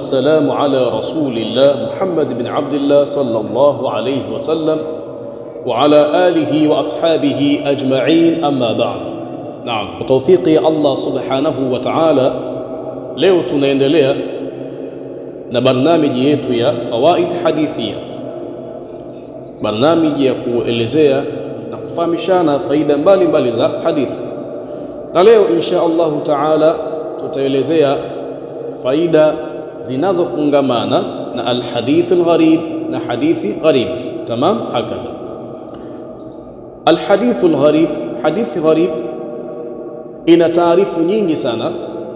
السلام على رسول الله محمد بن عبد الله صلى الله عليه وسلم وعلى آله وأصحابه أجمعين أما بعد. نعم، وتوفيق الله سبحانه وتعالى leo tunaendelea na barnamiji yetu ya fawaid hadithia, barnamiji ya kuelezea na kufahamishana faida mbalimbali za hadithi. Na leo insha Allahu taala tutaelezea faida zinazofungamana na alhadith algharib na hadithi gharib. Tamam, hakadha alhadith algharib, hadithi gharib ina taarifu nyingi sana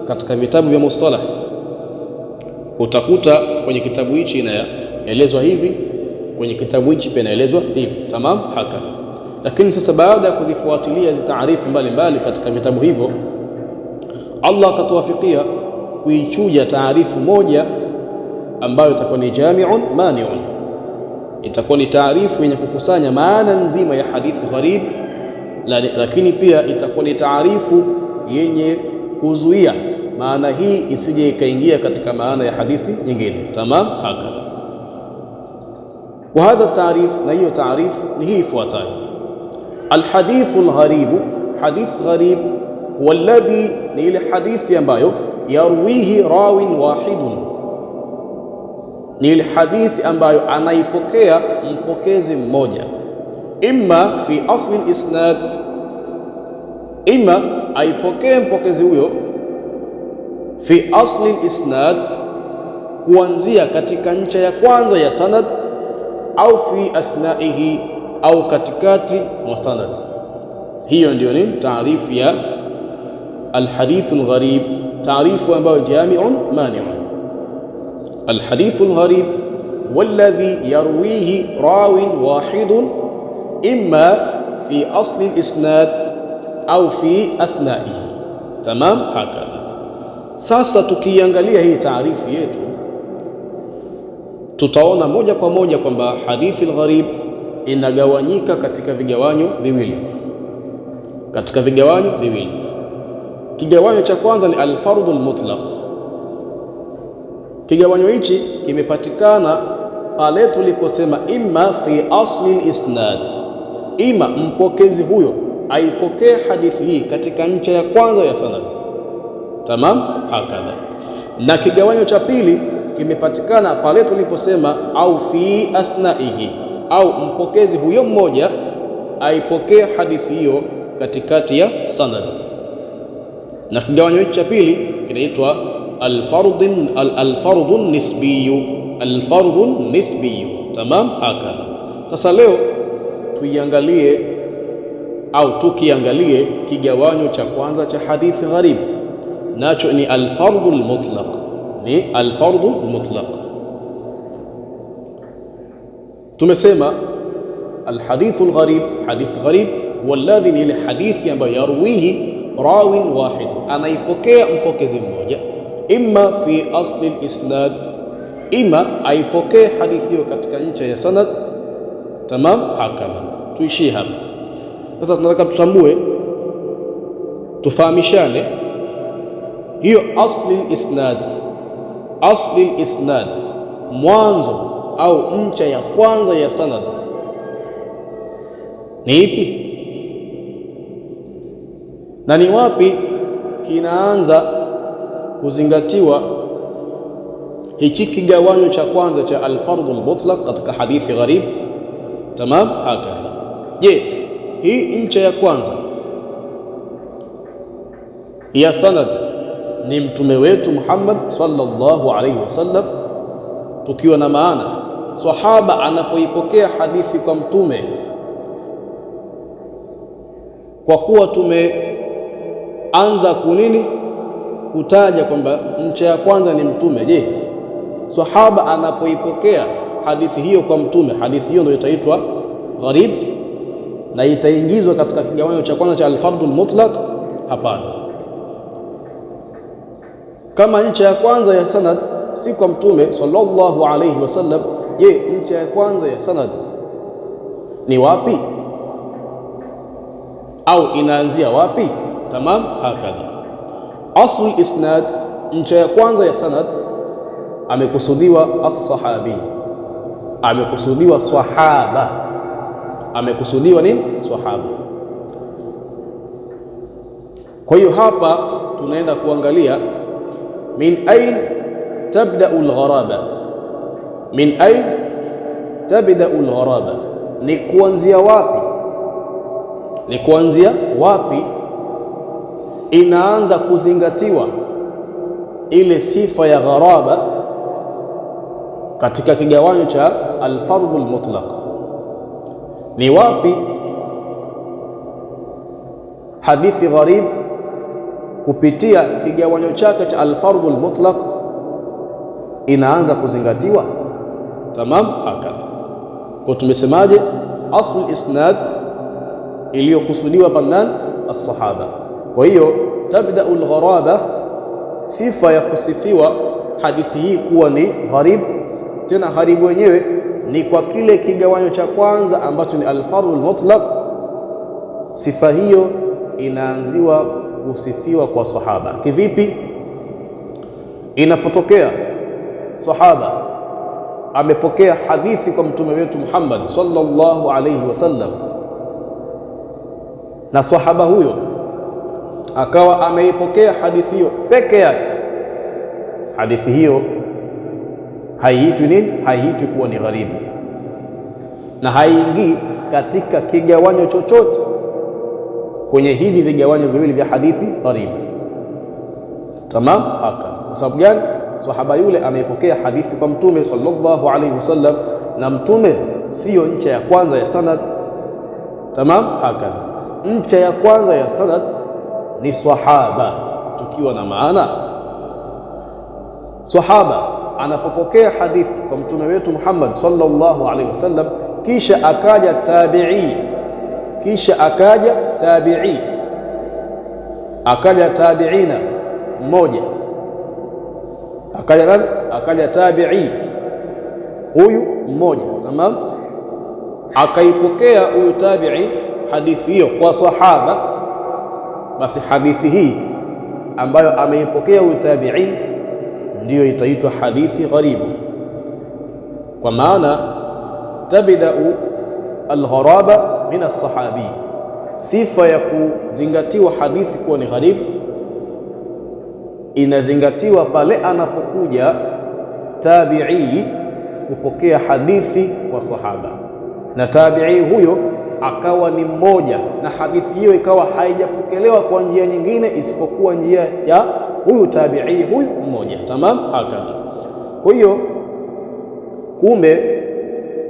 katika vitabu vya mustalah. Utakuta kwenye kitabu hichi inaelezwa hivi, kwenye kitabu hichi pia inaelezwa hivi. Tamam, hakadha. Lakini sasa baada ya kuzifuatilia hizo taarifu mbalimbali katika vitabu hivyo, Allah akatuwafikia kuichuja taarifu moja ambayo itakuwa ni jami'un mani'un, itakuwa ni taarifu yenye kukusanya maana nzima ya hadithi gharib, lakini pia itakuwa ni taarifu yenye kuzuia maana hii isije ikaingia katika maana ya hadithi nyingine. Tamam, hakadha. Wa hadha taarif, na hiyo taarifu ni hii ifuatayo: alhadithu algharibu, hadith gharib huwa alladhi, ni ile hadithi ambayo yarwihi rawin wahidun, ni ile hadithi ambayo anaipokea mpokezi mmoja, imma fi asli al-isnad, imma aipokee mpokezi huyo fi asli al-isnad, kuanzia katika ncha ya kwanza ya sanad, au fi athnaihi, au katikati mwa sanad. Hiyo ndio ni taarifu ya alhadithu algharib, taarifu ambayo jami'un mani'un. Alhadithu algharib walladhi yarwihi rawin wahidun imma fi asli al-isnad au fi athnaihi. Tamam, hakadha. Sasa tukiangalia hii taarifu yetu, tutaona moja kwa moja kwamba hadithi al-gharib inagawanyika katika vigawanyo viwili, katika vigawanyo viwili. Kigawanyo cha kwanza ni al-fardhu al-mutlaq. Kigawanyo hichi kimepatikana pale tuliposema imma fi asli al-isnad, ima mpokezi huyo aipokee hadithi hii katika ncha ya kwanza ya sanad. Tamam, hakadha. Na kigawanyo cha pili kimepatikana pale tuliposema au fi athnaihi, au mpokezi huyo mmoja aipokee hadithi hiyo katikati ya sanad. Na kigawanyo hichi cha pili kinaitwa al-fardhu nisbiyu, al-fardhu nisbiyu. Tamam, hakadha. Sasa leo tuiangalie au tukiangalie kigawanyo cha kwanza cha hadithi gharib, nacho ni al-fardhu al-mutlaq, ni al-fardhu al-mutlaq. Tumesema al-hadithu al-gharib, hadith gharib walladhi, ni ile hadithi ambayo yarwihi rawin wahid, anaipokea mpokezi mmoja, imma fi asli al-isnad, imma aipokee hadithi hiyo katika ncha ya sanad. Tamam, hakadha. Tuishie hapa. Sasa tunataka tutambue, tufahamishane hiyo asli al-isnad, asli al-isnad, mwanzo au ncha ya kwanza ya sanad ni ipi, na ni wapi kinaanza kuzingatiwa hichi kigawanyo cha kwanza cha al-fardhu al-mutlaq katika hadithi gharib. Tamam, hakadha. Je, hii ncha ya kwanza ya sanad ni mtume wetu Muhammad sallallahu alaihi wasallam, tukiwa na maana sahaba anapoipokea hadithi kwa mtume, kwa kuwa tumeanza kunini kutaja kwamba ncha ya kwanza ni mtume. Je, sahaba anapoipokea hadithi hiyo kwa mtume, hadithi hiyo ndio itaitwa gharib na itaingizwa katika kigawanyo cha kwanza cha al-fardhu al-mutlaq? Hapana. Kama ncha ya kwanza ya sanad si kwa mtume sallallahu alayhi wasallam, je, ncha ya kwanza ya sanad ni wapi au inaanzia wapi? Tamam, hakadha. Aslu al-isnad, ncha ya kwanza ya sanad amekusudiwa as-sahabi, amekusudiwa sahaba, amekusudiwa nini? Sahaba. Kwa hiyo hapa tunaenda kuangalia min ain tabda'u al-gharaba, min ain tabda'u al-gharaba, ni kuanzia wapi, ni kuanzia wapi inaanza kuzingatiwa ile sifa ya gharaba katika kigawanyo cha al-fardhu al-mutlaq. Ni wapi hadithi gharib kupitia kigawanyo chake cha al-fardhu al-mutlaq inaanza kuzingatiwa? Tamam, hakadha. Kwa tumesemaje? Aslu al-isnad iliyokusudiwa pandan as-sahaba. Kwa hiyo tabda'u al-gharaba, sifa ya kusifiwa hadithi hii kuwa ni gharib, tena gharib wenyewe ni kwa kile kigawanyo cha kwanza ambacho ni al-fardhu al-mutlaq. Sifa hiyo inaanziwa kusifiwa kwa sahaba. Kivipi? Inapotokea sahaba amepokea hadithi kwa mtume wetu Muhammad sallallahu alayhi wasallam, na sahaba huyo akawa ameipokea hadithi hiyo peke yake, hadithi hiyo haiitwi nini? Haiitwi kuwa ni gharibu, na haiingii katika kigawanyo chochote kwenye hivi vigawanyo viwili vya hadithi gharibu. Tamam, haka. Kwa sababu gani? Sahaba yule ameipokea hadithi kwa mtume sallallahu alayhi wasallam, na mtume siyo ncha ya kwanza ya sanad. Tamam, haka. Ncha ya kwanza ya sanad ni sahaba, tukiwa na maana sahaba anapopokea hadithi kwa mtume wetu Muhammad sallallahu alaihi wasallam, kisha akaja tabi'i, kisha akaja tabi'i, akaja tabi'ina mmoja, akaja nani? Akaja tabi'i huyu mmoja. Tamam, akaipokea huyu tabi'i hadithi hiyo kwa sahaba, basi hadithi hii ambayo ameipokea huyu tabi'i ndiyo itaitwa hadithi gharibu. Kwa maana tabda'u al-gharaba min as-sahabi, sifa ya kuzingatiwa hadithi kuwa ni gharibu inazingatiwa pale anapokuja tabi'i kupokea hadithi kwa sahaba, na tabi'i huyo akawa ni mmoja, na hadithi hiyo ikawa haijapokelewa kwa njia nyingine isipokuwa njia ya huyu tabi'i huyu mmoja. Tamam, hakadha. Kwa hiyo kumbe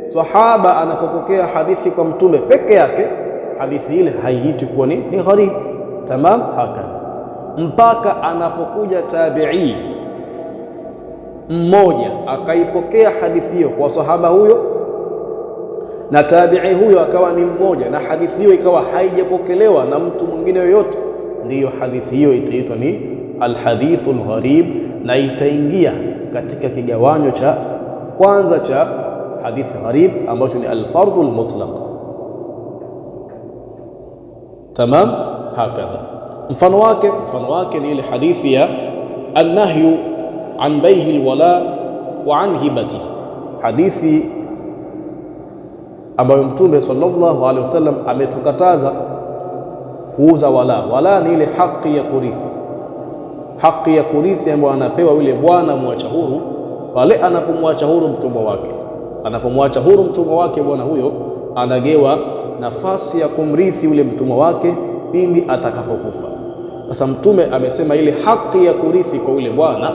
sahaba anapopokea hadithi kwa mtume peke yake, hadithi ile haiitwi kuwa ni gharib. Tamam, hakadha, mpaka anapokuja tabi'i mmoja akaipokea hadithi hiyo kwa sahaba huyo, na tabi'i huyo akawa ni mmoja, na hadithi hiyo ikawa haijapokelewa na mtu mwingine yoyote, ndiyo hadithi hiyo itaitwa ni alhadithu algharib, na itaingia katika kigawanyo cha kwanza cha hadithi gharib ambacho ni alfardhu almutlaq. Tamam, hakadha. Mfano wake ni ile hadithi ya annahyu an bayhi alwala wa an hibati, hadithi ambayo mtume sallallahu alaihi wasallam ametukataza kuuza wala. Wala ni ile haki ya kurithi, haki ya kurithi ambayo anapewa yule bwana mwacha huru pale anapomwacha huru mtumwa wake. Anapomwacha huru mtumwa wake, bwana huyo anagewa nafasi ya kumrithi yule mtumwa wake pindi atakapokufa. Sasa mtume amesema ile haki ya kurithi kwa yule bwana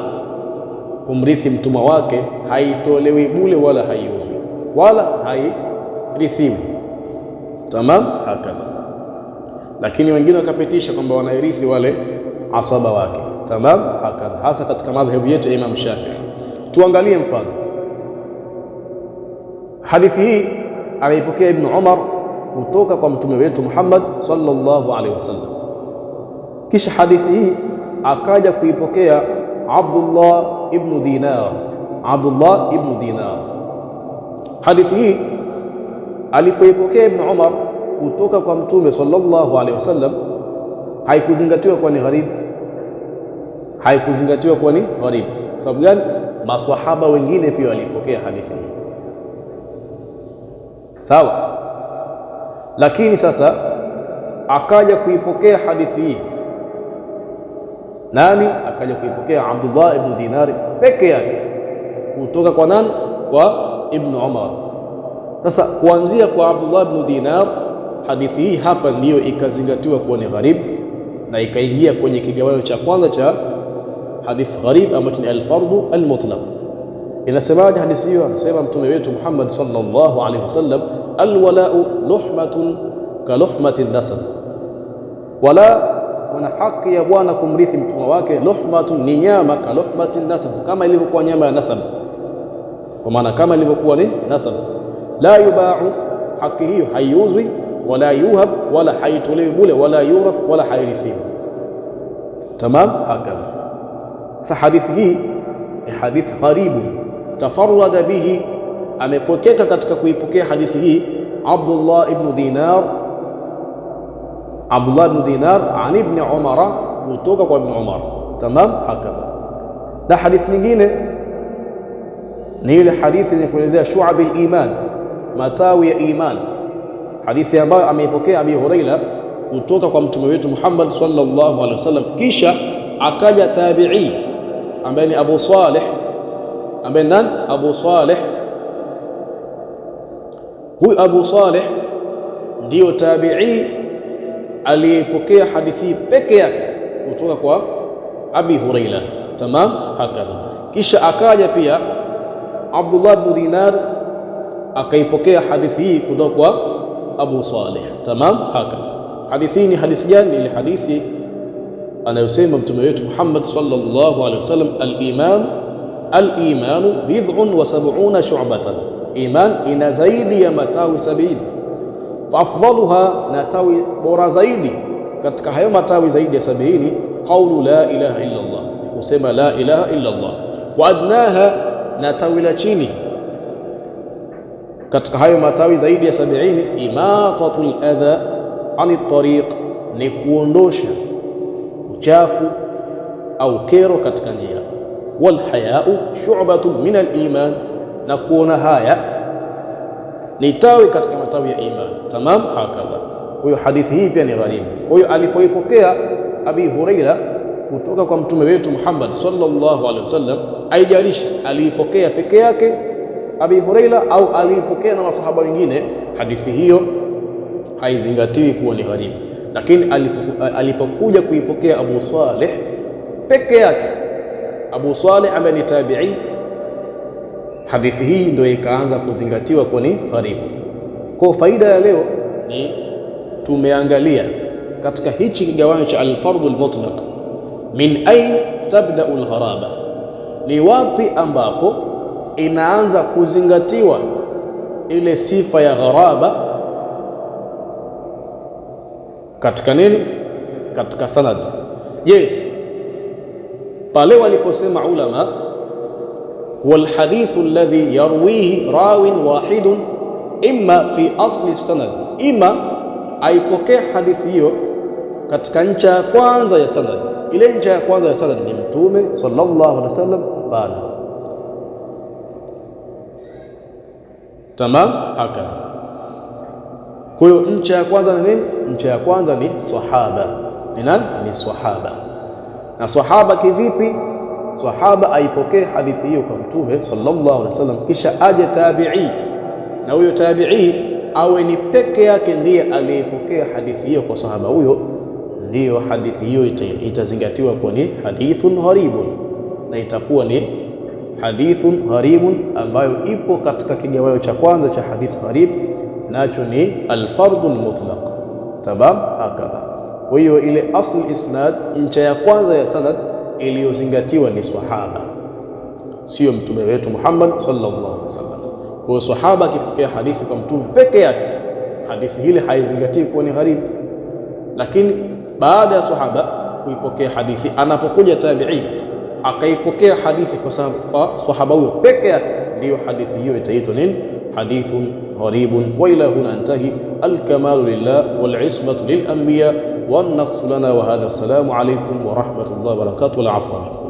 kumrithi mtumwa wake haitolewi bure wala haiuzwi wala hairithiwi. Tamam, hakadha. Lakini wengine wakapitisha kwamba wanairithi wale asaba wake. Tamam, hakadha, hasa katika madhhabu yetu ya Imam Shafi'i. Tuangalie mfano. Hadithi hii ameipokea Ibn Umar kutoka kwa mtume wetu Muhammad sallallahu alaihi wasallam, kisha hadithi hii akaja kuipokea Abdullah ibn Dinar. Abdullah ibn Dinar, hadithi hii alipoipokea Ibn Umar kutoka kwa mtume sallallahu alaihi wasallam, haikuzingatiwa kuwa ni gharib, haikuzingatiwa kuwa ni gharib. Sababu gani? maswahaba wengine pia walipokea hadithi hii. Sawa? Lakini sasa akaja kuipokea hadithi hii nani? Akaja kuipokea Abdullah ibn Dinar peke yake kutoka kwa nani? Kwa Ibn Umar. Sasa kuanzia kwa Abdullah ibn Dinar, hadithi hii hapa ndiyo ikazingatiwa kuwa ni gharib na ikaingia kwenye kigawanyo cha kwanza cha hadith gharib ambacho ni al-fardhu al-mutlaq. Inasemaje hadithi hiyo? Anasema mtume wetu Muhammad sallallahu alaihi wasallam, alwala'u luhmatun ka luhmati nasab, wala wana haki ya bwana kumrithi mtumwa wake. Luhmatun ni nyama, ka luhmati nasab, kama ilivyokuwa nyama ya nasab, kwa maana kama ilivyokuwa ni nasab. La yuba'u, haki hiyo haiuzwi, wala yuhab, wala haitolewi bure, wala yurath, wala hairithiwi. Tamam, hakadha. Sasa hadithi hii ni hadithi gharibu, tafarrada bihi, amepokeka katika kuipokea hadithi hii Abdullah ibn Dinar an ibn Umar, kutoka kwa Ibn Umar. Tamam, hakadha. Na hadithi nyingine ni ile hadithi yenye kuelezea shu'ab al-iman, matawi ya iman, hadithi ambayo ameipokea Abi Huraira kutoka kwa mtume wetu Muhammad sallallahu alaihi wasallam. Kisha akaja tabi'i ambaye ni Abu Salih, ambaye nani? Abu Salih. Huyu Abu Salih ndiyo tabi'i aliyepokea hadithi peke yake kutoka kwa Abi Huraira. Tamam, hakadha. Kisha akaja pia Abdullah ibn Dinar akaipokea hadithi hii kutoka kwa Abu Salih. Tamam, hakadha. Hadithi ni hadithi gani? Ile hadithi anayosema mtume wetu Muhammad sallallahu alaihi wasallam, al-imanu bid'un wa sab'una shu'batan, iman ina zaidi ya matawi 70. Fa afdaluha, na tawi bora zaidi katika hayo matawi zaidi ya 70, qawlu la ilaha illa Allah, kusema la ilaha illa Allah. Wa adnaha, na tawi la chini katika hayo matawi zaidi ya 70, imatatul adha ani tariq, ni kuondosha uchafu au kero katika njia. Wal haya'u shu'batun min al-iman, na kuona haya ni tawi katika matawi ya iman. Tamam, hakadha. Kwa hiyo hadithi hii pia ni gharibu. Kwa hiyo alipoipokea Abi Huraira kutoka kwa mtume wetu Muhammad sallallahu alaihi wasallam, haijalishi aliipokea peke yake Abi Huraira au aliipokea na masahaba wengine, hadithi hiyo haizingatiwi kuwa ni gharibu. Lakini alipokuja kuipokea Abu Salih peke yake, Abu Salih ambaye ni tabi'i, hadithi hii ndio ikaanza kuzingatiwa kuwa ni gharibu. Kwa faida ya leo ni tumeangalia katika hichi kigawanyo cha al-fardhu al-mutlaq, min ain tabda'u al-gharaba, ni wapi ambapo inaanza kuzingatiwa ile sifa ya gharaba katika nini? Katika sanad. Je, pale waliposema ulama wal hadithu alladhi yarwihi rawin wahidun imma fi asli sanad, ima aipokea hadithi hiyo katika ncha ya kwanza ya sanad. Ile ncha ya kwanza ya sanad ni mtume sallallahu alaihi wasallam? Hapana. Tamam, hakadha. Kwa hiyo ncha ya kwanza ni nini? Ncha ya kwanza ni sahaba. Ni nani? Ni sahaba. Na sahaba kivipi? Sahaba aipokee hadithi hiyo kwa mtume sallallahu alaihi wasallam, kisha aje tabi'i, na huyo tabi'i awe ni peke yake ndiye aliyepokea hadithi hiyo kwa sahaba huyo, ndiyo hadithi hiyo itazingatiwa kuwa ni hadithun gharibun, na itakuwa ni hadithun gharibun ambayo ipo katika kigawanyo cha kwanza cha hadith gharib, nacho ni al-fardhu al-mutlaq. Tamam, hakadha. Kwa hiyo ile asli isnad, ncha ya kwanza ya sanad iliyozingatiwa ni sahaba, sio mtume wetu Muhammad sallallahu alaihi wasallam. Kwa hiyo sahaba akipokea hadithi kwa mtume peke yake, hadithi hile haizingatiwi kuwa ni gharibu. Lakini baada ya sahaba kuipokea hadithi, anapokuja tabi'i akaipokea hadithi kwa sahaba huyo peke yake, ndiyo hadithi hiyo itaitwa nini? Hadithun gharibun. Wa ila huna antahi. Al-kamalu lillah wal ismatu lil anbiya wan naqsu lana wa hadha. Assalamu alaykum wa rahmatullahi wa barakatuh. Wal afwa minkum.